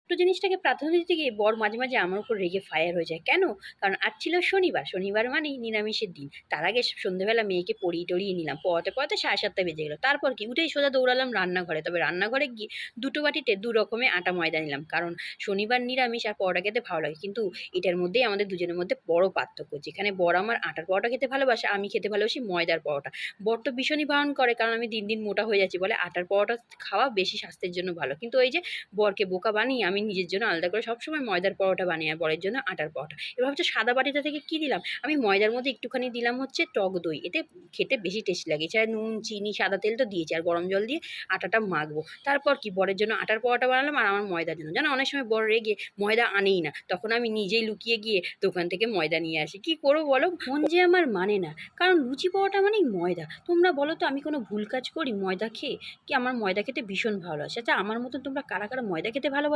ছোট্ট জিনিসটাকে প্রাধান্য দিতে গিয়ে বর মাঝে, মাঝে আমার উপর রেগে ফায়ার হয়ে যায়। কেন? কারণ আজ ছিল শনিবার। শনিবার মানেই নিরামিষের দিন। তার আগে সন্ধ্যেবেলা মেয়েকে পড়িয়ে-টরিয়ে নিলাম। পড়াতে, পড়াতে 7:30 বেজে গেল। তারপর কি? উঠেই সোজা দৌড়ালাম রান্নাঘরে। তবে রান্নাঘরে গিয়ে ২ টো বাটিতে ২ রকমের আটা ময়দা নিলাম। কারণ শনিবার নিরামিষ আর পরোটা খেতে ভালো লাগে। কিন্তু এটার মধ্যেই আমাদের দুজনের মধ্যে বড় পার্থক্য। যেখানে বর আমার আটার পরোটা খেতে ভালোবাসে, আমি খেতে ভালোবাসি ময়দার পরোটা। বর তো ভীষণই বারণ করে, কারণ আমি দিন, দিন মোটা হয়ে যাচ্ছি। বলে আটার পরোটা খাওয়া বেশি স্বাস্থ্যের জন্য ভালো। কিন্তু ওই যে বরকে বোকা বানিয়ে আমি নিজের জন্য আলাদা করে সবসময় ময়দার পরোটা বানাই আর বরের জন্য আটার পরোটা। এবার হচ্ছে সাদা বাটিটা থেকে কি দিলাম? আমি ময়দার মধ্যে একটুখানি দিলাম হচ্ছে টক দই। এতে খেতে বেশি টেস্টি লাগে। এছাড়া নুন, চিনি, সাদা তেল তো দিয়েছি আর গরম জল দিয়ে আটাটা মাখবো। তারপর কি বরের জন্য আটার পরোটা বানালাম আর আমার ময়দার জন্য। জানো অনেক সময় বর রেগে ময়দা আনেই না। তখন আমি নিজেই লুকিয়ে গিয়ে দোকান থেকে ময়দা নিয়ে আসি। কি করব বলো? মন যে আমার মানে না। কারণ লুচি পরোটা মানেই ময়দা। তোমরা বলো তো আমি কোনো ভুল কাজ করি ময়দা খেয়ে? কি আমার ময়দা খেতে ভীষণ ভালো লাগে। আচ্ছা আমার মতন তোমরা কারা, কারা ময়দা খেতে ভালোবাসো?